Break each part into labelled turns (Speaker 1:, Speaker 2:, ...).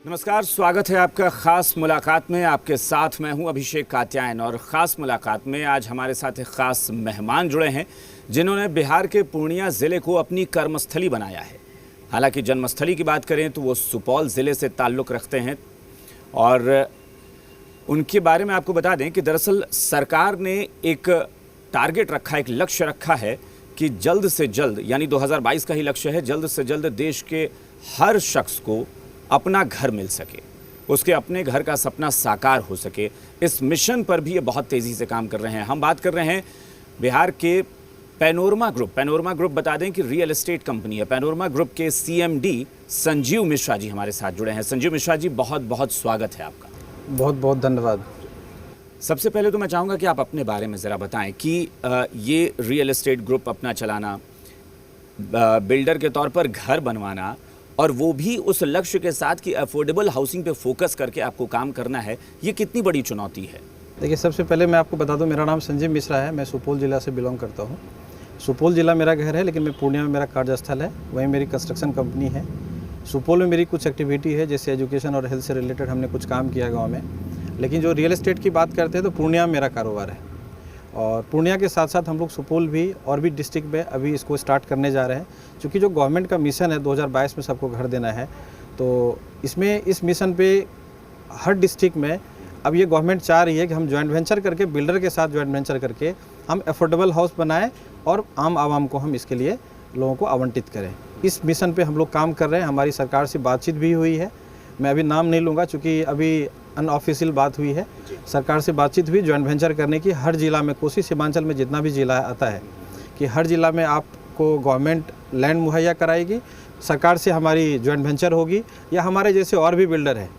Speaker 1: नमस्कार, स्वागत है आपका खास मुलाकात में। आपके साथ मैं हूं अभिषेक कात्यायन और ख़ास मुलाकात में आज हमारे साथ एक ख़ास मेहमान जुड़े हैं जिन्होंने बिहार के पूर्णिया ज़िले को अपनी कर्मस्थली बनाया है। हालांकि जन्मस्थली की बात करें तो वो सुपौल ज़िले से ताल्लुक़ रखते हैं और उनके बारे में आपको बता दें कि दरअसल सरकार ने एक टारगेट रखा, एक लक्ष्य रखा है कि जल्द से जल्द, यानी 2022 का ही लक्ष्य है, जल्द से जल्द देश के हर शख्स को अपना घर मिल सके, उसके अपने घर का सपना साकार हो सके। इस मिशन पर भी ये बहुत तेज़ी से काम कर रहे हैं। हम बात कर रहे हैं बिहार के पैनोरमा ग्रुप बता दें कि रियल एस्टेट कंपनी है। पैनोरमा ग्रुप के CMD संजीव मिश्रा जी हमारे साथ जुड़े हैं। संजीव मिश्रा जी, बहुत बहुत स्वागत है आपका।
Speaker 2: बहुत बहुत धन्यवाद।
Speaker 1: सबसे पहले तो मैं चाहूँगा कि आप अपने बारे में ज़रा बताएं कि ये रियल एस्टेट ग्रुप अपना चलाना, बिल्डर के तौर पर घर बनवाना, और वो भी उस लक्ष्य के साथ कि अफोर्डेबल हाउसिंग पे फोकस करके आपको काम करना है, ये कितनी बड़ी चुनौती है?
Speaker 2: देखिए, सबसे पहले मैं आपको बता दूं, मेरा नाम संजीव मिश्रा है। मैं सुपौल ज़िला से बिलोंग करता हूं। सुपौल ज़िला मेरा घर है, लेकिन मैं पूर्णिया में मेरा कार्यस्थल है, वहीं मेरी कंस्ट्रक्शन कंपनी है। सुपौल में मेरी कुछ एक्टिविटी है, जैसे एजुकेशन और हेल्थ से रिलेटेड हमने कुछ काम किया गाँव में। लेकिन जो रियल एस्टेट की बात करते हैं तो पूर्णिया में मेरा कारोबार है, और पूर्णिया के साथ साथ हम लोग सुपौल भी और भी डिस्ट्रिक्ट में अभी इसको स्टार्ट करने जा रहे हैं। क्योंकि जो गवर्नमेंट का मिशन है 2022 में सबको घर देना है, तो इसमें इस मिशन पे हर डिस्ट्रिक्ट में अब ये गवर्नमेंट चाह रही है कि हम जॉइंट वेंचर करके, बिल्डर के साथ जॉइंट वेंचर करके हम अफोर्डेबल हाउस बनाएं और आम आवाम को हम इसके लिए लोगों को आवंटित करें। इस मिशन पे हम लोग काम कर रहे हैं। हमारी सरकार से बातचीत भी हुई है। मैं अभी नाम नहीं लूँगा चूँकि अभी अनऑफिशियल बात हुई है। सरकार से बातचीत हुई जॉइंट वेंचर करने की। हर जिला में, कोसी सीमांचल में जितना भी जिला आता है, कि हर जिला में आपको गवर्नमेंट लैंड मुहैया कराएगी, सरकार से हमारी जॉइंट वेंचर होगी, या हमारे जैसे और भी बिल्डर हैं।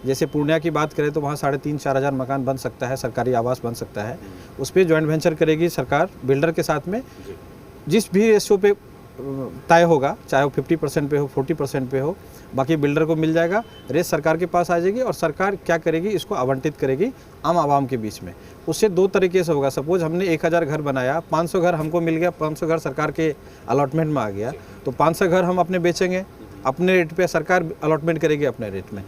Speaker 2: जैसे पूर्णिया की बात करें तो वहाँ 3,500-4 हज़ार मकान बन सकता है, सरकारी आवास बन सकता है। उस पर जॉइंट वेंचर करेगी सरकार बिल्डर के साथ में। जिस भी रेशियो पे तय होगा, चाहे वो 50% पे हो, 40% पे हो, बाकी बिल्डर को मिल जाएगा। रेस सरकार के पास आ जाएगी और सरकार क्या करेगी, इसको आवंटित करेगी आम आवाम के बीच में। उससे दो तरीके से होगा। सपोज हमने 1,000 घर बनाया, 500 घर हमको मिल गया, 500 घर सरकार के अलॉटमेंट में आ गया, तो 500 घर हम अपने बेचेंगे, अपने रेट पे सरकार अलॉटमेंट करेगी अपने रेट में।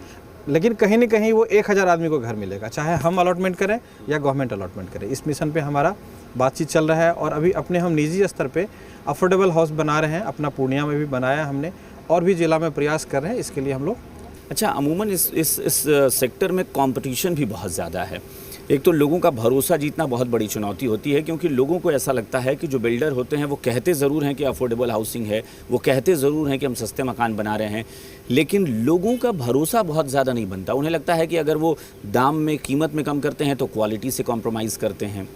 Speaker 2: लेकिन कहीं न कहीं वो 1,000 आदमी को घर मिलेगा, चाहे हम अलॉटमेंट करें या गवर्नमेंट अलॉटमेंट करे। इस मिशन पे हमारा बातचीत चल रहा है और अभी अपने हम निजी स्तर पे अफोर्डेबल हाउस बना रहे हैं। अपना पूर्णिया में भी बनाया हमने, और भी जिला में प्रयास कर रहे हैं इसके लिए हम लोग।
Speaker 1: अच्छा, अमूमन इस सेक्टर में कंपटीशन भी बहुत ज़्यादा है। एक तो लोगों का भरोसा जीतना बहुत बड़ी चुनौती होती है, क्योंकि लोगों को ऐसा लगता है कि जो बिल्डर होते हैं वो कहते ज़रूर हैं कि अफोर्डेबल हाउसिंग है, वो कहते ज़रूर हैं कि हम सस्ते मकान बना रहे हैं, लेकिन लोगों का भरोसा बहुत ज़्यादा नहीं बनता। उन्हें लगता है कि अगर वो दाम में, कीमत में कम करते हैं तो क्वालिटी से कॉम्प्रोमाइज़ करते हैं।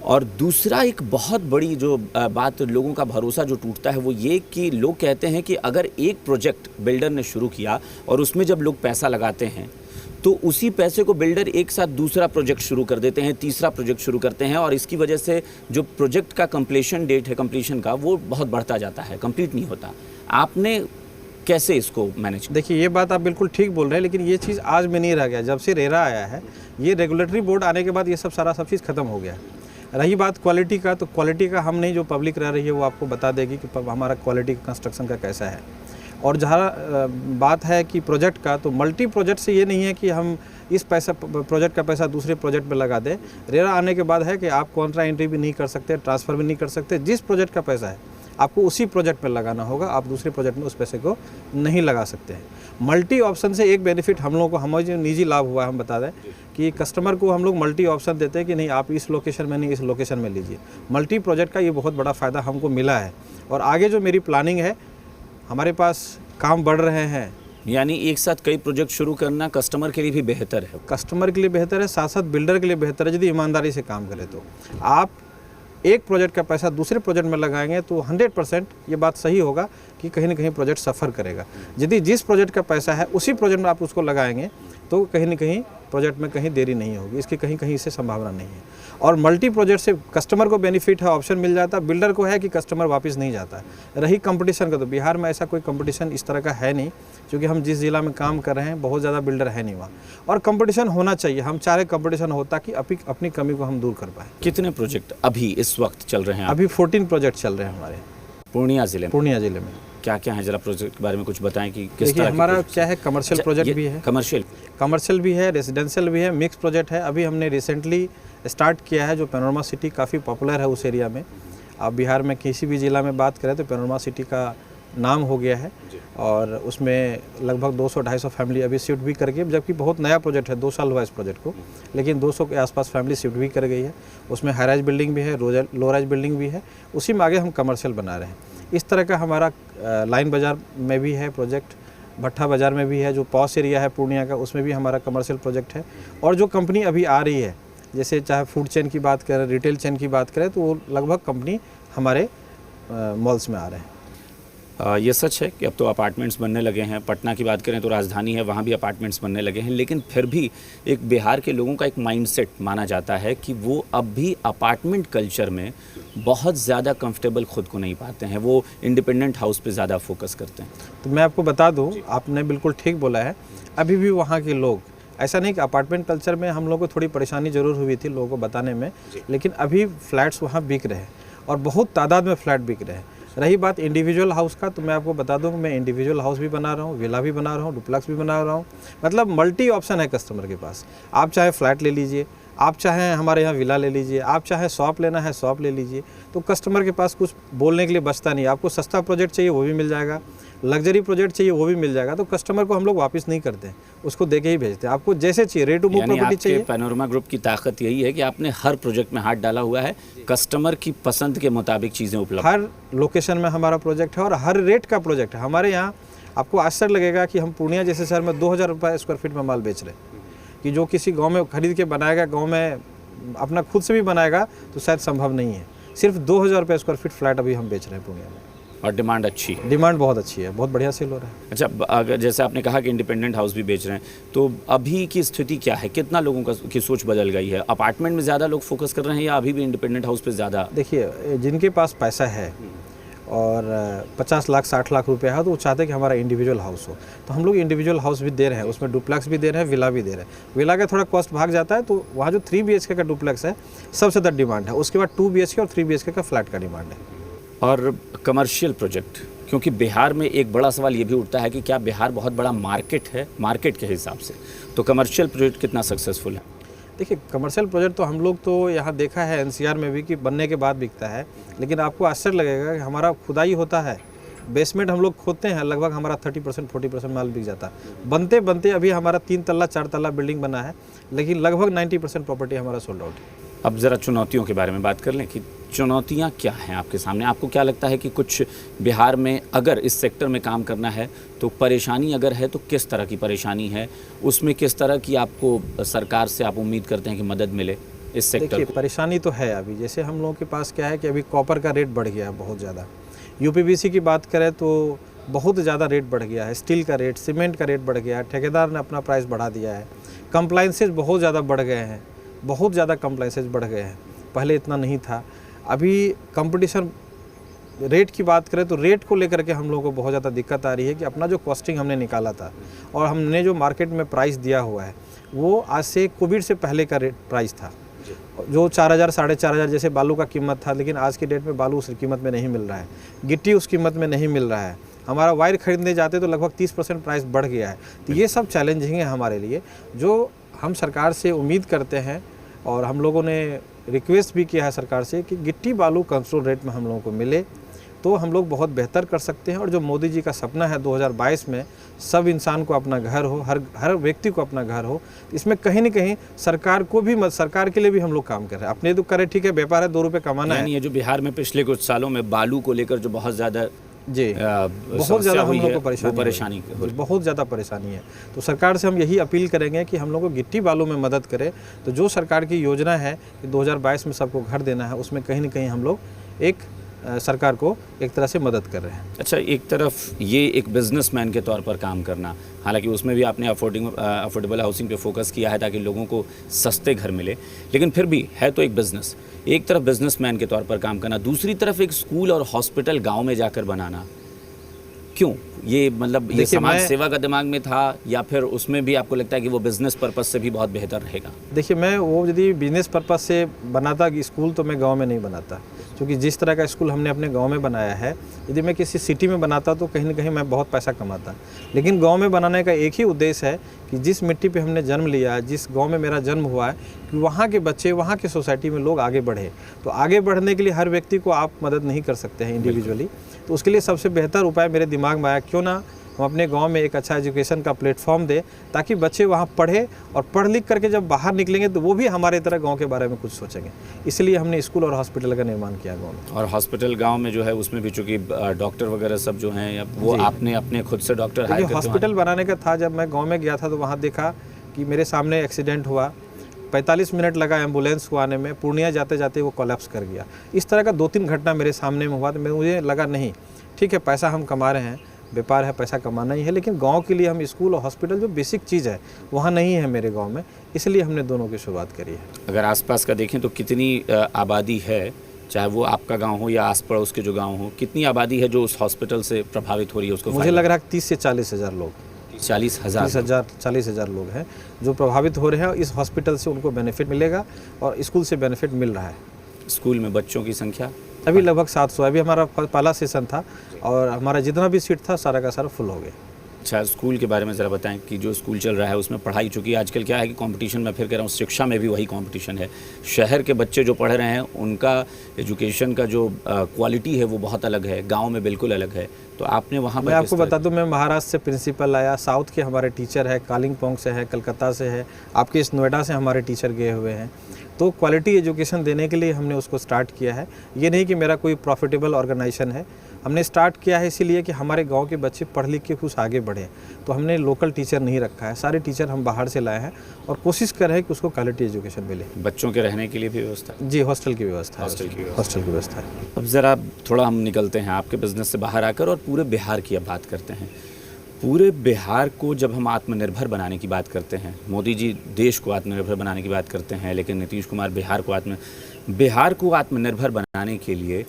Speaker 1: और दूसरा एक बहुत बड़ी जो बात लोगों का भरोसा जो टूटता है वो ये कि लोग कहते हैं कि अगर एक प्रोजेक्ट बिल्डर ने शुरू किया और उसमें जब लोग पैसा लगाते हैं तो उसी पैसे को बिल्डर एक साथ दूसरा प्रोजेक्ट शुरू कर देते हैं, तीसरा प्रोजेक्ट शुरू करते हैं, और इसकी वजह से जो प्रोजेक्ट का कंप्लीशन डेट है, कंप्लीशन का, वो बहुत बढ़ता जाता है, कंप्लीट नहीं होता। आपने कैसे इसको मैनेज?
Speaker 2: देखिए, ये बात आप बिल्कुल ठीक बोल रहे हैं, लेकिन ये चीज़ आज में नहीं रह गया। जब से रेरा आया है, ये रेगुलेटरी बोर्ड आने के बाद ये सब चीज़ खत्म हो गया है। रही बात क्वालिटी का, तो क्वालिटी का हम नहीं, जो पब्लिक रह रही है वो आपको बता देगी कि हमारा क्वालिटी कंस्ट्रक्शन का कैसा है। और जहाँ बात है कि प्रोजेक्ट का, तो मल्टी प्रोजेक्ट से ये नहीं है कि हम इस प्रोजेक्ट का पैसा दूसरे प्रोजेक्ट पे लगा दें। रेरा आने के बाद है कि आप कॉन्ट्रा एंट्री भी नहीं कर सकते, ट्रांसफ़र भी नहीं कर सकते। जिस प्रोजेक्ट का पैसा है आपको उसी प्रोजेक्ट पर लगाना होगा, आप दूसरे प्रोजेक्ट में उस पैसे को नहीं लगा सकते हैं। मल्टी ऑप्शन से एक बेनिफिट हम लोगों को, हमारे जो निजी लाभ हुआ है, हम बता दें कि कस्टमर को हम लोग मल्टी ऑप्शन देते हैं कि नहीं, आप इस लोकेशन में नहीं, इस लोकेशन में लीजिए। मल्टी प्रोजेक्ट का ये बहुत बड़ा फ़ायदा हमको मिला है। और आगे जो मेरी प्लानिंग है, हमारे पास काम बढ़ रहे हैं।
Speaker 1: यानी एक साथ कई प्रोजेक्ट शुरू करना कस्टमर के लिए भी बेहतर है।
Speaker 2: कस्टमर के लिए बेहतर है, साथ साथ बिल्डर के लिए बेहतर है। यदि ईमानदारी से काम करें तो आप एक प्रोजेक्ट का पैसा दूसरे प्रोजेक्ट में लगाएंगे तो 100% ये बात सही होगा कि कहीं ना कहीं प्रोजेक्ट सफ़र करेगा। यदि जिस प्रोजेक्ट का पैसा है उसी प्रोजेक्ट में आप उसको लगाएंगे तो कहीं ना कहीं प्रोजेक्ट में कहीं देरी नहीं होगी, इसकी कहीं कहीं से संभावना नहीं है। और मल्टी प्रोजेक्ट से कस्टमर को बेनिफिट है, ऑप्शन मिल जाता है, बिल्डर को है कि कस्टमर वापस नहीं जाता है। रही कंपटीशन का, तो बिहार में ऐसा कोई कंपटीशन इस तरह का है नहीं, क्योंकि हम जिस ज़िला में काम कर रहे हैं बहुत ज़्यादा बिल्डर है नहीं वहाँ। और कंपटीशन होना चाहिए, हम चाह रहे कंपटीशन हो ताकि अपनी कमी को हम दूर कर पाएँ।
Speaker 1: कितने प्रोजेक्ट अभी इस वक्त चल रहे हैं?
Speaker 2: अभी 14 प्रोजेक्ट चल रहे हैं हमारे
Speaker 1: पूर्णिया ज़िले में।
Speaker 2: पूर्णिया ज़िले में
Speaker 1: क्या क्या है, जरा प्रोजेक्ट के बारे में कुछ बताएं कि किस
Speaker 2: देखिए
Speaker 1: तरह के
Speaker 2: हमारा
Speaker 1: प्रोजेक्ट्स
Speaker 2: क्या
Speaker 1: हैं?
Speaker 2: है, कमर्शियल
Speaker 1: अच्छा,
Speaker 2: प्रोजेक्ट
Speaker 1: ये
Speaker 2: भी है,
Speaker 1: कमर्शियल
Speaker 2: भी है, रेजिडेंशियल भी है, मिक्स प्रोजेक्ट है। अभी हमने रिसेंटली स्टार्ट किया है जो पैनोरमा सिटी काफ़ी पॉपुलर है उस एरिया में। आप बिहार में किसी भी ज़िला में बात करें तो पैनोरमा सिटी का नाम हो गया है और उसमें लगभग 200-250 फैमिली अभी शिफ्ट भी कर गई, जबकि बहुत नया प्रोजेक्ट है, 2 साल हुआ इस प्रोजेक्ट को, लेकिन 200 के आसपास फैमिली शिफ्ट भी कर गई है। उसमें हाई राइज बिल्डिंग भी है, लो राइज बिल्डिंग भी है, उसी में आगे हम कमर्शियल बना रहे हैं। इस तरह का हमारा लाइन बाज़ार में भी है प्रोजेक्ट, भट्टा बाज़ार में भी है, जो पॉश एरिया है पूर्णिया का, उसमें भी हमारा कमर्शियल प्रोजेक्ट है। और जो कंपनी अभी आ रही है, जैसे चाहे फूड चेन की बात करें, रिटेल चेन की बात करें, तो वो लगभग कंपनी हमारे मॉल्स में आ रहे हैं।
Speaker 1: ये सच है कि अब तो अपार्टमेंट्स बनने लगे हैं। पटना की बात करें तो राजधानी है, वहाँ भी अपार्टमेंट्स बनने लगे हैं, लेकिन फिर भी एक बिहार के लोगों का एक माइंडसेट माना जाता है कि वो अब भी अपार्टमेंट कल्चर में बहुत ज़्यादा कंफर्टेबल खुद को नहीं पाते हैं, वो इंडिपेंडेंट हाउस पे ज़्यादा फोकस करते हैं।
Speaker 2: तो मैं आपको बता दूं, आपने बिल्कुल ठीक बोला है, अभी भी वहाँ के लोग, ऐसा नहीं कि अपार्टमेंट कल्चर में हम लोगों को थोड़ी परेशानी ज़रूर हुई थी लोगों को बताने में, लेकिन अभी फ्लैट्स वहाँ बिक रहे हैं और बहुत तादाद में फ्लैट बिक रहे हैं। रही बात इंडिविजुअल हाउस का, तो मैं आपको बता दूं मैं इंडिविजुअल हाउस भी बना रहा हूं, विला भी बना रहा हूं, डुप्लेक्स भी बना रहा हूं, मतलब मल्टी ऑप्शन है कस्टमर के पास। आप चाहे फ्लैट ले लीजिए, आप चाहें हमारे यहाँ विला ले लीजिए, आप चाहे शॉप लेना है शॉप ले लीजिए, तो कस्टमर के पास कुछ बोलने के लिए बचता नहीं। आपको सस्ता प्रोजेक्ट चाहिए वो भी मिल जाएगा, लग्जरी प्रोजेक्ट चाहिए वो भी मिल जाएगा। तो कस्टमर को हम लोग वापस नहीं करते, उसको दे के ही भेजते हैं। आपको जैसे चाहिए, रेट टू मूव प्रॉपर्टी चाहिए।
Speaker 1: पैनोरमा ग्रुप की ताकत यही है कि आपने हर प्रोजेक्ट में हाथ डाला हुआ है, कस्टमर की पसंद के मुताबिक चीज़ें उपलब्ध।
Speaker 2: हर लोकेशन में हमारा प्रोजेक्ट है और हर रेट का प्रोजेक्ट है हमारे यहाँ। आपको आश्चर्य लगेगा कि हम पूर्णिया जैसे शहर में 2000 रुपये स्क्वायर फीट में माल बेच रहे हैं, कि जो किसी गांव में खरीद के बनाएगा, गांव में अपना खुद से भी बनाएगा तो शायद संभव नहीं है। सिर्फ 2000 रुपये स्क्वायर फीट फ्लैट अभी हम बेच रहे हैं पूर्णिया में,
Speaker 1: और डिमांड अच्छी है।
Speaker 2: डिमांड बहुत अच्छी है, बहुत बढ़िया सेल हो रहा है।
Speaker 1: अच्छा, अगर जैसे आपने कहा कि इंडिपेंडेंट हाउस भी बेच रहे हैं, तो अभी की स्थिति क्या है? कितना लोगों की सोच बदल गई है? अपार्टमेंट में ज़्यादा लोग फोकस कर रहे हैं या अभी भी इंडिपेंडेंट हाउस पे ज़्यादा?
Speaker 2: देखिए, जिनके पास पैसा है और 50 लाख 60 लाख रुपया है तो वो चाहते हैं कि हमारा इंडिविजुअल हाउस हो, तो हम लोग इंडिविजुअल हाउस भी दे रहे हैं, उसमें डुप्लेक्स भी दे रहे हैं, विला भी दे रहे हैं। विला का थोड़ा कॉस्ट भाग जाता है, तो वहाँ जो 3 BHK का डुप्लेक्स है सबसे ज़्यादा डिमांड है, उसके बाद 2 BHK और 3 BHK का फ्लैट का डिमांड है।
Speaker 1: और कमर्शियल प्रोजेक्ट, क्योंकि बिहार में एक बड़ा सवाल ये भी उठता है कि क्या बिहार बहुत बड़ा मार्केट है? मार्केट के हिसाब से तो कमर्शियल प्रोजेक्ट कितना सक्सेसफुल है?
Speaker 2: देखिए, कमर्शियल प्रोजेक्ट तो हम लोग तो यहाँ देखा है NCR में भी कि बनने के बाद बिकता है, लेकिन आपको आश्चर्य लगेगा कि हमारा खुदाई होता है, बेसमेंट हम लोग खोदते हैं, लगभग हमारा 30% 40% माल बिक जाता है। बनते बनते अभी हमारा 3 तल्ला 4 तल्ला बिल्डिंग बना है, लेकिन लगभग 90% प्रॉपर्टी हमारा सोल्ड आउट है।
Speaker 1: अब ज़रा चुनौतियों के बारे में बात कर लें कि चुनौतियां क्या हैं आपके सामने? आपको क्या लगता है कि कुछ बिहार में अगर इस सेक्टर में काम करना है तो परेशानी अगर है तो किस तरह की परेशानी है? उसमें किस तरह की आपको सरकार से आप उम्मीद करते हैं कि मदद मिले इस सेक्टर
Speaker 2: देखिए,
Speaker 1: को?
Speaker 2: परेशानी तो है अभी, जैसे हम लोगों के पास क्या है कि अभी कॉपर का रेट बढ़ गया है बहुत ज़्यादा। UPVC की बात करें तो बहुत ज़्यादा रेट बढ़ गया है, स्टील का रेट, सीमेंट का रेट बढ़ गया है, ठेकेदार ने अपना प्राइस बढ़ा दिया है, कंप्लाइंसेज बहुत ज़्यादा बढ़ गए हैं, बहुत ज़्यादा कंप्लाइंसेज बढ़ गए हैं, पहले इतना नहीं था। अभी कंपटीशन, रेट की बात करें तो रेट को लेकर के हम लोगों को बहुत ज़्यादा दिक्कत आ रही है कि अपना जो कॉस्टिंग हमने निकाला था और हमने जो मार्केट में प्राइस दिया हुआ है वो आज से कोविड से पहले का रेट प्राइस था, जो 4000 साढ़े 4000 जैसे बालू का कीमत था, लेकिन आज की डेट में बालू उस कीमत में नहीं मिल रहा है, गिट्टी उस कीमत में नहीं मिल रहा है। हमारा वायर खरीदने जाते तो लगभग 30% प्राइस बढ़ गया है। तो ये सब चैलेंजिंग है हमारे लिए, जो हम सरकार से उम्मीद करते हैं और हम लोगों ने रिक्वेस्ट भी किया है सरकार से कि गिट्टी बालू कंट्रोल रेट में हम लोगों को मिले तो हम लोग बहुत बेहतर कर सकते हैं। और जो मोदी जी का सपना है 2022 में सब इंसान को अपना घर हो, हर व्यक्ति को अपना घर हो, इसमें कहीं न कहीं सरकार को भी सरकार के लिए भी हम लोग काम कर रहे हैं। अपने तो करें, ठीक है, व्यापार है, 2 रुपये कमाना है।
Speaker 1: ये जो बिहार में पिछले कुछ सालों में बालू को लेकर जो बहुत ज़्यादा
Speaker 2: जी बहुत ज़्यादा हम लोग को परेशानी बहुत ज़्यादा परेशानी है, तो सरकार से हम यही अपील करेंगे कि हम लोग को गिट्टी बालू में मदद करें। तो जो सरकार की योजना है कि 2022 में सबको घर देना है, उसमें कहीं न कहीं हम लोग एक सरकार को एक तरह से मदद कर रहे हैं।
Speaker 1: अच्छा, एक तरफ ये एक बिजनेसमैन के तौर पर काम करना, हालांकि उसमें भी आपने अफोर्डेबल हाउसिंग पे फोकस किया है ताकि लोगों को सस्ते घर मिले, लेकिन फिर भी है तो एक बिज़नेस। एक तरफ बिजनेसमैन के तौर पर काम करना, दूसरी तरफ एक स्कूल और हॉस्पिटल गांव में जाकर बनाना, क्यों? ये मतलब ये समाज सेवा का दिमाग में था या फिर उसमें भी आपको लगता है कि वो बिज़नेस पर्पस से भी बहुत बेहतर रहेगा?
Speaker 2: देखिए, मैं वो यदि बिजनेस पर्पस से बनाता कि स्कूल, तो मैं गांव में नहीं बनाता, क्योंकि जिस तरह का स्कूल हमने अपने गांव में बनाया है, यदि मैं किसी सिटी में बनाता तो कहीं ना कहीं मैं बहुत पैसा कमाता, लेकिन गांव में बनाने का एक ही उद्देश्य है कि जिस मिट्टी पे हमने जन्म लिया है, जिस गांव में मेरा जन्म हुआ है, कि वहाँ के बच्चे, वहाँ की सोसाइटी में लोग आगे बढ़े। तो आगे बढ़ने के लिए हर व्यक्ति को आप मदद नहीं कर सकते हैं इंडिविजुअली, तो उसके लिए सबसे बेहतर उपाय मेरे दिमाग में आया, क्यों ना हम अपने गांव में एक अच्छा एजुकेशन का प्लेटफॉर्म दें, ताकि बच्चे वहां पढ़े और पढ़ लिख करके जब बाहर निकलेंगे तो वो भी हमारे तरह गांव के बारे में कुछ सोचेंगे। इसलिए हमने स्कूल और हॉस्पिटल का निर्माण किया गांव में।
Speaker 1: और हॉस्पिटल गांव में जो है उसमें भी चूंकि डॉक्टर वगैरह सब जो हैं वो आपने अपने खुद से डॉक्टर हायर करके
Speaker 2: हॉस्पिटल बनाने का था, जब मैं गाँव में गया था तो वहाँ देखा कि मेरे सामने एक्सीडेंट हुआ, 45 मिनट लगा एम्बुलेंस को आने में, पूर्णिया जाते जाते वो कोलैप्स कर गया। इस तरह का 2-3 घटना मेरे सामने में हुआ, तो मुझे लगा नहीं ठीक है, पैसा हम कमा रहे हैं, व्यापार है, पैसा कमाना ही है, लेकिन गांव के लिए हम स्कूल और हॉस्पिटल जो बेसिक चीज़ है वहाँ नहीं है मेरे गांव में, इसलिए हमने दोनों की शुरुआत करी है।
Speaker 1: अगर आसपास का देखें तो कितनी आबादी है, चाहे वो आपका गांव हो या आस पड़ोस के जो गांव हो, कितनी आबादी है जो उस हॉस्पिटल से प्रभावित हो रही है? उसको
Speaker 2: मुझे लग रहा है 30 से 40 हज़ार लोग,
Speaker 1: 40
Speaker 2: हज़ार लोग हैं जो प्रभावित हो रहे हैं। इस हॉस्पिटल से उनको बेनिफिट मिलेगा और स्कूल से बेनिफिट मिल रहा है।
Speaker 1: स्कूल में बच्चों की संख्या
Speaker 2: अभी लगभग 700, अभी हमारा पहला सेशन था और हमारा जितना भी सीट था सारा का सारा फुल हो गया।
Speaker 1: अच्छा, स्कूल के बारे में ज़रा बताएं कि जो स्कूल चल रहा है उसमें पढ़ाई, चूँकि आजकल क्या है कि कंपटीशन, मैं फिर कह रहा हूँ शिक्षा में भी वही कंपटीशन है। शहर के बच्चे जो पढ़ रहे हैं उनका एजुकेशन का जो क्वालिटी है वो बहुत अलग है, गांव में बिल्कुल अलग है। तो आपने वहाँ पर,
Speaker 2: मैं आपको बता दूं, मैं महाराष्ट्र से प्रिंसिपल आया, साउथ के हमारे टीचर है, कालिंपोंग से है, कलकत्ता से है, आपके इस नोएडा से हमारे टीचर गए हुए हैं। तो क्वालिटी एजुकेशन देने के लिए हमने उसको स्टार्ट किया है। ये नहीं कि मेरा कोई प्रॉफिटेबल ऑर्गेनाइजेशन है, हमने स्टार्ट किया है इसीलिए कि हमारे गांव के बच्चे पढ़ लिख के कुछ आगे बढ़े। तो हमने लोकल टीचर नहीं रखा है, सारे टीचर हम बाहर से लाए हैं और कोशिश कर रहे हैं कि उसको क्वालिटी एजुकेशन मिले।
Speaker 1: बच्चों के रहने के लिए भी व्यवस्था?
Speaker 2: जी, हॉस्टल की व्यवस्था है। हॉस्टल की व्यवस्था है।
Speaker 1: अब ज़रा थोड़ा हम निकलते हैं आपके बिज़नेस से बाहर आकर और पूरे बिहार की अब बात करते हैं। पूरे बिहार को जब हम आत्मनिर्भर बनाने की बात करते हैं, मोदी जी देश को आत्मनिर्भर बनाने की बात करते हैं, लेकिन नीतीश कुमार बिहार को आत्मनिर्भर बनाने के लिए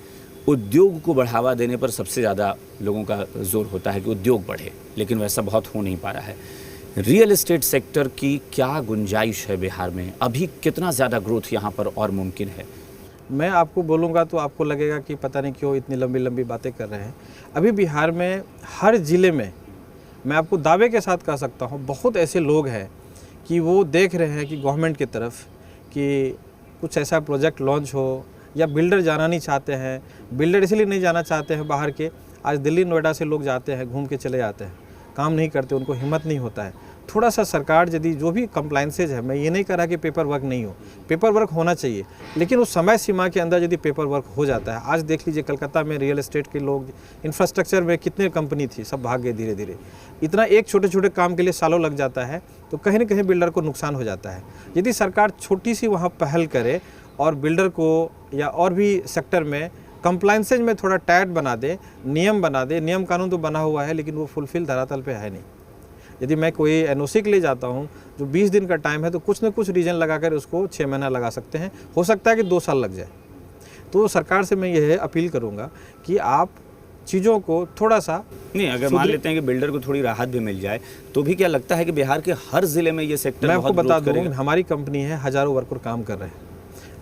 Speaker 1: उद्योग को बढ़ावा देने पर सबसे ज़्यादा लोगों का जोर होता है कि उद्योग बढ़े, लेकिन वैसा बहुत हो नहीं पा रहा है। रियल एस्टेट सेक्टर की क्या गुंजाइश है बिहार में? अभी कितना ज़्यादा ग्रोथ यहाँ पर और मुमकिन है?
Speaker 2: मैं आपको बोलूँगा तो आपको लगेगा कि पता नहीं क्यों इतनी लंबी लंबी बातें कर रहे हैं। अभी बिहार में हर ज़िले में, मैं आपको दावे के साथ कह सकता हूँ, बहुत ऐसे लोग हैं कि वो देख रहे हैं कि गवर्नमेंट की तरफ कि कुछ ऐसा प्रोजेक्ट लॉन्च हो, या बिल्डर जाना नहीं चाहते हैं। बिल्डर इसलिए नहीं जाना चाहते हैं बाहर के, आज दिल्ली नोएडा से लोग जाते हैं, घूम के चले जाते हैं, काम नहीं करते, उनको हिम्मत नहीं होता है। थोड़ा सा सरकार यदि जो भी कंप्लाइंसेज है, मैं ये नहीं कह रहा कि पेपर वर्क नहीं हो, पेपर वर्क होना चाहिए, लेकिन उस समय सीमा के अंदर यदि पेपर वर्क हो जाता है। आज देख लीजिए कलकत्ता में रियल एस्टेट के लोग, इंफ्रास्ट्रक्चर में कितने कंपनी थी, सब भाग गए धीरे धीरे। इतना एक छोटे छोटे काम के लिए सालों लग जाता है, तो कहीं ना कहीं बिल्डर को नुकसान हो जाता है। यदि सरकार छोटी सी वहाँ पहल करे और बिल्डर को या और भी सेक्टर में कंप्लाइंसेज में थोड़ा टाइट बना दे, नियम बना दे। नियम कानून तो बना हुआ है लेकिन वो फुलफिल धरातल पे है नहीं। यदि मैं कोई एनओसी के लिए जाता हूँ जो 20 दिन का टाइम है, तो कुछ न कुछ रीजन लगाकर उसको 6 महीना लगा सकते हैं, हो सकता है कि 2 साल लग जाए। तो सरकार से मैं यह अपील करूँगा कि आप चीज़ों को थोड़ा सा
Speaker 1: नहीं, अगर मान लेते हैं कि बिल्डर को थोड़ी राहत भी मिल जाए, तो भी क्या लगता है कि बिहार के हर जिले में ये सेक्टर
Speaker 2: मैं आपको बता दूँ, हमारी कंपनी है, हज़ारों वर्कर काम कर रहे हैं।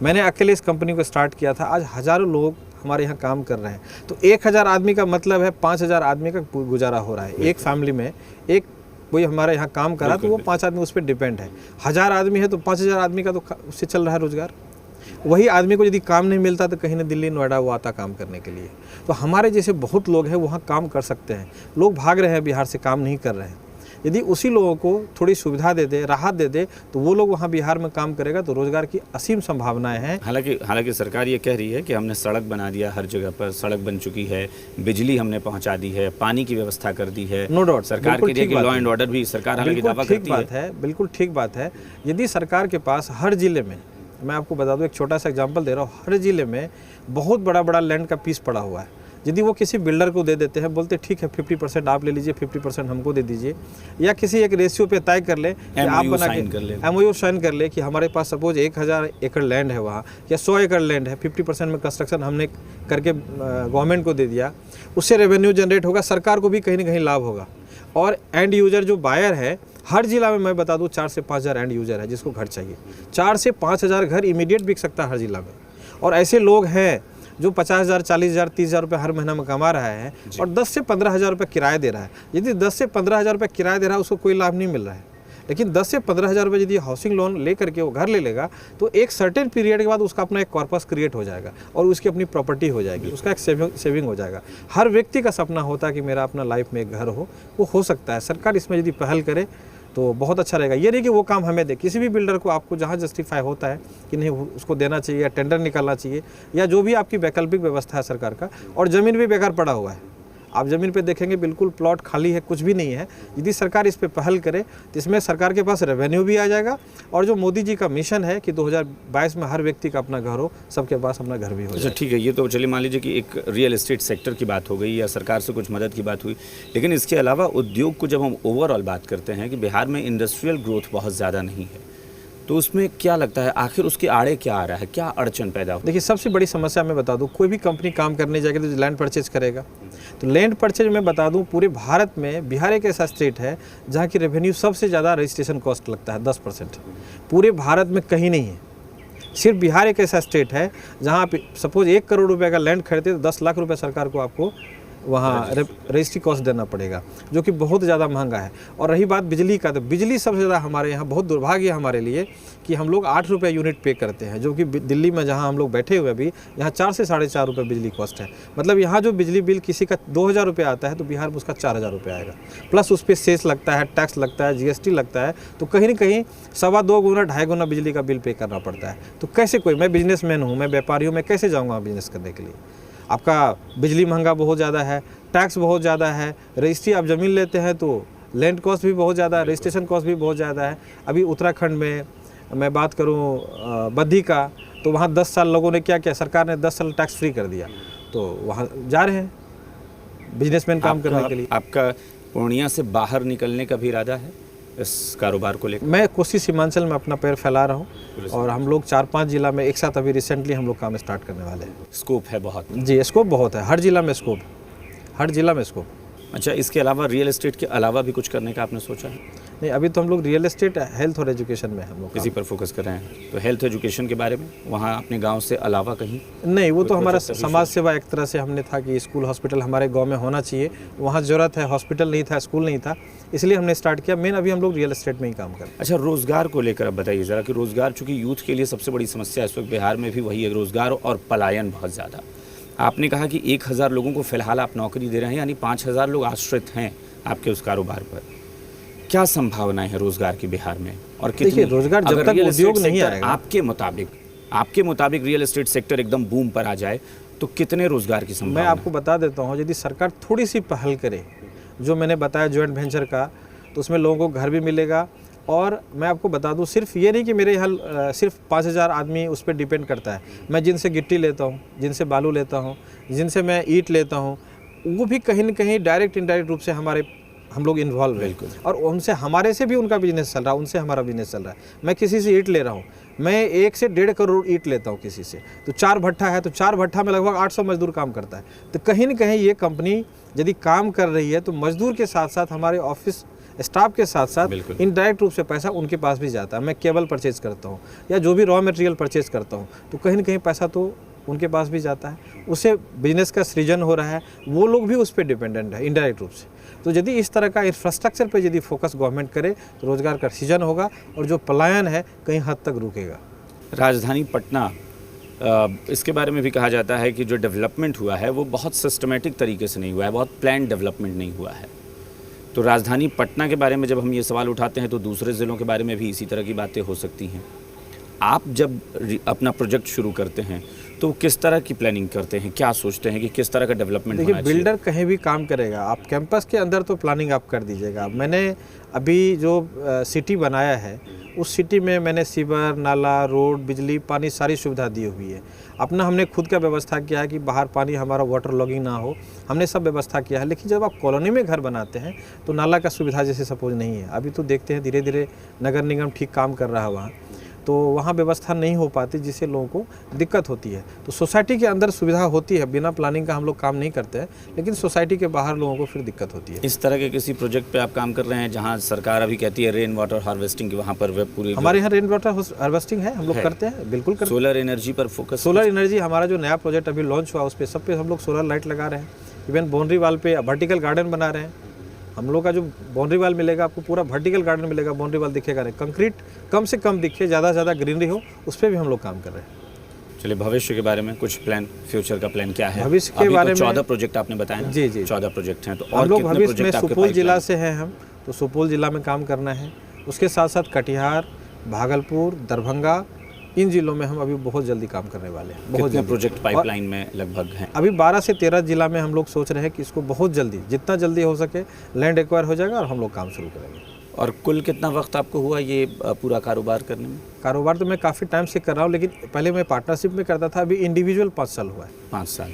Speaker 2: मैंने अकेले इस कंपनी को स्टार्ट किया था, आज हज़ारों लोग हमारे यहाँ काम कर रहे हैं। तो 1000 आदमी का मतलब है 5000 आदमी का गुजारा हो रहा है। एक फैमिली में एक कोई हमारे यहाँ काम कर रहा है तो वो 5 आदमी उस पर डिपेंड है। 1000 आदमी है तो 5000 आदमी का तो उससे चल रहा है रोजगार। वही आदमी को यदि काम नहीं मिलता तो कहीं ना दिल्ली नोएडा वो आता काम करने के लिए। तो हमारे जैसे बहुत लोग हैं वहाँ काम कर सकते हैं। लोग भाग रहे हैं बिहार से, काम नहीं कर रहे हैं। यदि उसी लोगों को थोड़ी सुविधा दे दे, राहत दे दे, तो वो लोग वहाँ बिहार में काम करेगा तो रोजगार की असीम संभावनाएं हैं।
Speaker 1: हालांकि सरकार ये कह रही है कि हमने सड़क बना दिया, हर जगह पर सड़क बन चुकी है, बिजली हमने पहुंचा दी है, पानी की व्यवस्था कर दी है।
Speaker 2: नो डाउट,
Speaker 1: सरकार की लॉ एंड ऑर्डर भी सरकार हालांकि दावा करती है।
Speaker 2: बिल्कुल ठीक बात है। यदि सरकार के पास हर जिले में, मैं आपको बता दूं, एक छोटा सा एग्जांपल दे रहा हूँ, हर जिले में बहुत बड़ा बड़ा लैंड का पीस पड़ा हुआ है। यदि वो किसी बिल्डर को दे देते हैं, बोलते ठीक है 50% आप ले लीजिए, 50% हमको दे दीजिए, या किसी एक रेशियो पे तय कर ले कि आप बना के MOU साइन कर ले कि हमारे पास सपोज 1000 एकड़ लैंड है वहाँ, या 100 एकड़ लैंड है, 50% में कंस्ट्रक्शन हमने करके गवर्नमेंट को दे दिया, उससे रेवेन्यू जनरेट होगा, सरकार को भी कहीं ना कहीं लाभ होगा। और एंड यूजर जो बायर है, हर जिला में मैं बता दूं 4 से 5000 एंड यूजर है जिसको घर चाहिए। 4 से 5000 घर इमीडिएट बिक सकता है हर जिला में। और ऐसे लोग हैं जो 50,000, 40,000, 30,000 रुपये हर महीना में कमा रहा है और 10 से 15,000 रुपये किराया दे रहा है, यदि 10 से 15,000 रुपये किराया दे रहा है उसको कोई लाभ नहीं मिल रहा है। लेकिन 10 से 15,000 रुपये यदि हाउसिंग लोन ले करके वो घर ले लेगा तो एक सर्टेन पीरियड के बाद उसका अपना एक कॉर्पस क्रिएट हो जाएगा और उसकी अपनी प्रॉपर्टी हो जाएगी, उसका एक सेविंग हो जाएगा। हर व्यक्ति का सपना होता है कि मेरा अपना लाइफ में एक घर हो सकता है। सरकार इसमें यदि पहल करे तो बहुत अच्छा रहेगा। ये नहीं कि वो काम हमें दे, किसी भी बिल्डर को आपको जहाँ जस्टिफाई होता है कि नहीं उसको देना चाहिए या टेंडर निकालना चाहिए या जो भी आपकी वैकल्पिक व्यवस्था है सरकार का। और ज़मीन भी बेकार पड़ा हुआ है, आप ज़मीन पे देखेंगे बिल्कुल प्लॉट खाली है, कुछ भी नहीं है। यदि सरकार इस पे पहल करे तो इसमें सरकार के पास रेवेन्यू भी आ जाएगा और जो मोदी जी का मिशन है कि 2022 में हर व्यक्ति का अपना घर हो, सबके पास अपना घर भी हो जाए।
Speaker 1: ठीक है, ये तो चलिए मान लीजिए कि एक रियल एस्टेट सेक्टर की बात हो गई या सरकार से कुछ मदद की बात हुई, लेकिन इसके अलावा उद्योग को जब हम ओवरऑल बात करते हैं कि बिहार में इंडस्ट्रियल ग्रोथ बहुत ज़्यादा नहीं है, तो उसमें क्या लगता है आखिर उसके आड़े क्या आ रहा है, क्या अड़चन पैदा हो?
Speaker 2: देखिए, सबसे बड़ी समस्या मैं बता दूं, कोई भी कंपनी काम करने जाएगी तो लैंड परचेज करेगा। तो लैंड परचेज मैं बता दूं, पूरे भारत में बिहार एक ऐसा स्टेट है जहां की रेवेन्यू सबसे ज़्यादा रजिस्ट्रेशन कॉस्ट लगता है, 10%। पूरे भारत में कहीं नहीं है, सिर्फ बिहार एक ऐसा स्टेट है जहां आप सपोज 1 करोड़ रुपए का लैंड खरीदते तो 10 लाख रुपए सरकार को आपको वहाँ रजिस्ट्री कॉस्ट देना पड़ेगा, जो कि बहुत ज़्यादा महंगा है। और रही बात बिजली का, तो बिजली सबसे ज़्यादा हमारे यहाँ बहुत दुर्भाग्य है हमारे लिए कि हम लोग 8 रुपये यूनिट पे करते हैं, जो कि दिल्ली में जहाँ हम लोग बैठे हुए अभी, यहाँ 4 से 4.5 रुपये बिजली कॉस्ट है। मतलब यहाँ जो बिजली बिल किसी का 2,000 रुपये आता है तो बिहार में उसका 4,000 रुपये आएगा, प्लस उस पर सेस लगता है, टैक्स लगता है, GST लगता है। तो कहीं ना कहीं 2.25 गुना 2.5 गुना बिजली का बिल पे करना पड़ता है। तो कैसे कोई, मैं बिजनेसमैन हूँ, मैं व्यापारी हूँ, मैं कैसे जाऊँगा बिजनेस करने के लिए? आपका बिजली महंगा बहुत ज़्यादा है, टैक्स बहुत ज़्यादा है, रजिस्ट्री आप ज़मीन लेते हैं तो लैंड कॉस्ट भी बहुत ज़्यादा है, रजिस्ट्रेशन कॉस्ट भी बहुत ज़्यादा है। अभी उत्तराखंड में मैं बात करूं बद्दी का, तो वहाँ 10 साल लोगों ने क्या किया, सरकार ने 10 साल टैक्स फ्री कर दिया, तो वहाँ जा रहे हैं बिजनेसमैन काम करने के लिए।
Speaker 1: आपका पूर्णिया से बाहर निकलने का भी इरादा है इस कारोबार को लेकर?
Speaker 2: मैं कोसी सीमांचल में अपना पैर फैला रहा हूँ और हम लोग 4-5 जिला में एक साथ अभी रिसेंटली हम लोग काम स्टार्ट करने वाले हैं।
Speaker 1: स्कोप है बहुत?
Speaker 2: जी, स्कोप बहुत है, हर जिला में स्कोप, हर जिला में स्कोप।
Speaker 1: अच्छा, इसके अलावा रियल एस्टेट के अलावा भी कुछ करने का आपने सोचा है?
Speaker 2: नहीं, अभी तो हम लोग रियल एस्टेट, हेल्थ और एजुकेशन में हम लोग
Speaker 1: इसी पर फोकस कर रहे हैं। तो हेल्थ एजुकेशन के बारे में वहाँ अपने गांव से अलावा कहीं
Speaker 2: नहीं? वो तो हमारा समाज सेवा एक तरह से हमने था कि स्कूल हॉस्पिटल हमारे गांव में होना चाहिए, वहाँ ज़रूरत है, हॉस्पिटल नहीं था, स्कूल नहीं था, इसलिए हमने स्टार्ट किया। मेन अभी हम लोग रियल एस्टेट में ही काम कर रहे हैं।
Speaker 1: अच्छा, रोज़गार को लेकर अब बताइए ज़रा कि रोज़गार, चूँकि यूथ के लिए सबसे बड़ी समस्या इस वक्त बिहार में भी वही है, रोज़गार और पलायन बहुत ज़्यादा। आपने कहा कि 1,000 लोगों को फिलहाल आप नौकरी दे रहे हैं, यानी 5,000 लोग आश्रित हैं आपके उस कारोबार पर। क्या संभावनाएं हैं रोजगार की बिहार में? और
Speaker 2: देखिए, रोजगार जब तक उद्योग नहीं आएगा,
Speaker 1: आपके मुताबिक रियल एस्टेट सेक्टर एकदम बूम पर आ जाए तो कितने रोजगार की संभावना?
Speaker 2: मैं आपको बता देता हूँ, यदि सरकार थोड़ी सी पहल करे, जो मैंने बताया जॉइंट वेंचर का, तो उसमें लोगों को घर भी मिलेगा। और मैं आपको बता दूं, सिर्फ ये नहीं कि मेरे यहाँ सिर्फ 5,000 आदमी उस पर डिपेंड करता है। मैं जिनसे गिट्टी लेता हूँ, जिनसे बालू लेता हूँ, जिनसे मैं ईंट लेता हूँ, वो भी कहीं न कहीं डायरेक्ट इनडायरेक्ट रूप से हम लोग इन्वॉल्व हैं और उनसे, हमारे से भी उनका बिजनेस चल रहा है, उनसे हमारा बिजनेस चल रहा है। मैं किसी से ईंट ले रहा हूँ, मैं 1 से 1.5 करोड़ ईंट लेता हूँ किसी से, तो 4 भट्ठा है, तो 4 भट्ठा में लगभग 800 मजदूर काम करता है। तो कहीं न कहीं ये कंपनी यदि काम कर रही है तो मजदूर के साथ साथ हमारे ऑफिस स्टाफ के साथ साथ इनडायरेक्ट रूप से पैसा उनके पास भी जाता है। मैं केबल परचेज करता हूँ या जो भी रॉ मटेरियल परचेज करता हूँ, तो कहीं ना कहीं पैसा तो उनके पास भी जाता है, उससे बिजनेस का सृजन हो रहा है, वो लोग भी उस पर डिपेंडेंट है इनडायरेक्ट रूप से। तो यदि इस तरह का इंफ्रास्ट्रक्चर पर यदि फोकस गवर्नमेंट करे तो रोजगार का सृजन होगा और जो पलायन है कहीं हद तक रुकेगा।
Speaker 1: राजधानी पटना, इसके बारे में भी कहा जाता है कि जो डेवलपमेंट हुआ है वो बहुत सिस्टमेटिक तरीके से नहीं हुआ है, बहुत प्लान डेवलपमेंट नहीं हुआ है। तो राजधानी पटना के बारे में जब हम ये सवाल उठाते हैं तो दूसरे ज़िलों के बारे में भी इसी तरह की बातें हो सकती हैं। आप जब अपना प्रोजेक्ट शुरू करते हैं तो किस तरह की प्लानिंग करते हैं, क्या सोचते हैं कि किस तरह का डेवलपमेंट होना चाहिए?
Speaker 2: देखिए, बिल्डर कहीं भी काम करेगा, आप कैंपस के अंदर तो प्लानिंग आप कर दीजिएगा। मैंने अभी जो सिटी बनाया है उस सिटी में मैंने सीवर, नाला, रोड, बिजली, पानी सारी सुविधा दी हुई है। अपना हमने खुद का व्यवस्था किया है कि बाहर पानी हमारा वाटर लॉगिंग ना हो, हमने सब व्यवस्था किया है। लेकिन जब आप कॉलोनी में घर बनाते हैं तो नाला का सुविधा जैसे सपोज नहीं है। अभी तो देखते हैं धीरे धीरे नगर निगम ठीक काम कर रहा है वहाँ, तो वहाँ व्यवस्था नहीं हो पाती, जिससे लोगों को दिक्कत होती है। तो सोसाइटी के अंदर सुविधा होती है, बिना प्लानिंग का हम लोग काम नहीं करते हैं, लेकिन सोसाइटी के बाहर लोगों को फिर दिक्कत होती है।
Speaker 1: इस तरह के किसी प्रोजेक्ट पे आप काम कर रहे हैं जहां सरकार अभी कहती है रेन वाटर हार्वेस्टिंग की, वहां पर वे पूरी
Speaker 2: हमारे यहाँ रेन वाटर हार्वेस्टिंग है, हम लोग करते हैं, बिल्कुल करते हैं।
Speaker 1: सोलर एनर्जी पर फोकस?
Speaker 2: सोलर एनर्जी हमारा जो नया प्रोजेक्ट अभी लॉन्च हुआ, उस पर सब पे हम लोग सोलर लाइट लगा रहे हैं। इवन बाउंड्री वाल पे वर्टिकल गार्डन बना रहे हैं। हम लोग का जो बाउंड्री वाल मिलेगा आपको पूरा वर्टिकल गार्डन मिलेगा, बाउंड्री वाल दिखेगा नहीं, कंक्रीट कम से कम दिखे, ज़्यादा से ज़्यादा ग्रीनरी हो, उस पर भी हम लोग काम कर रहे हैं।
Speaker 1: चलिए, भविष्य के बारे में कुछ प्लान, फ्यूचर का प्लान क्या है?
Speaker 2: भविष्य के बारे में
Speaker 1: 14 प्रोजेक्ट आपने बताया ना?
Speaker 2: जी जी
Speaker 1: 14 प्रोजेक्ट हैं, तो
Speaker 2: हम
Speaker 1: और
Speaker 2: लोग
Speaker 1: कितने
Speaker 2: भविष्य में
Speaker 1: प्रोजेक्ट आपके
Speaker 2: सुपौल
Speaker 1: pipeline
Speaker 2: जिला
Speaker 1: में?
Speaker 2: से हैं हम, तो सुपौल जिला में काम करना है। उसके साथ साथ कटिहार, भागलपुर, दरभंगा, इन जिलों में हम अभी बहुत जल्दी काम करने वाले हैं। बहुत
Speaker 1: कितने
Speaker 2: जल्दी
Speaker 1: प्रोजेक्ट पाइपलाइन में लगभग हैं?
Speaker 2: अभी 12 से 13 जिला में हम लोग सोच रहे हैं कि इसको बहुत जल्दी, जितना जल्दी हो सके लैंड एक्वायर हो जाएगा और हम लोग काम शुरू करेंगे।
Speaker 1: और कुल कितना वक्त आपको हुआ ये पूरा कारोबार करने में?
Speaker 2: कारोबार तो मैं काफ़ी टाइम से कर रहा हूँ, लेकिन पहले मैं पार्टनरशिप में करता था, अभी इंडिविजुअल 5 साल हुआ है।
Speaker 1: 5 साल।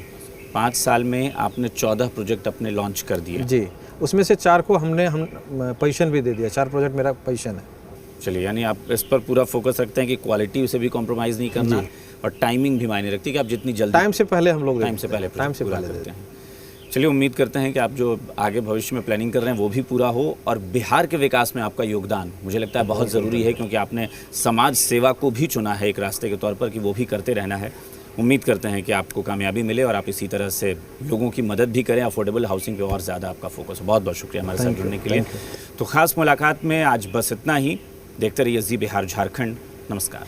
Speaker 1: 5 साल में आपने 14 प्रोजेक्ट अपने लॉन्च कर दिए।
Speaker 2: जी, उसमें से 4 को हम पोजीशन भी दे दिया, 4 प्रोजेक्ट मेरा पोजीशन है।
Speaker 1: चलिए, यानी आप इस पर पूरा फोकस रखते हैं कि क्वालिटी से भी कॉम्प्रोमाइज़ नहीं करना, और टाइमिंग भी मायने रखती है कि आप जितनी जल्दी
Speaker 2: टाइम से पहले हम लोग
Speaker 1: टाइम से पहले करते हैं। चलिए, उम्मीद करते हैं कि आप जो आगे भविष्य में प्लानिंग कर रहे हैं वो भी पूरा हो, और बिहार के विकास में आपका योगदान मुझे लगता है बहुत ज़रूरी है, क्योंकि आपने समाज सेवा को भी चुना है एक रास्ते के तौर पर कि वो भी करते रहना है। उम्मीद करते हैं कि आपको कामयाबी मिले और आप इसी तरह से लोगों की मदद भी करें, अफोर्डेबल हाउसिंग पे और ज़्यादा आपका फोकस हो। बहुत बहुत शुक्रिया हमारे साथ जुड़ने के लिए। तो ख़ास मुलाकात में आज बस इतना ही। देखते रहिए जी बिहार झारखंड। नमस्कार।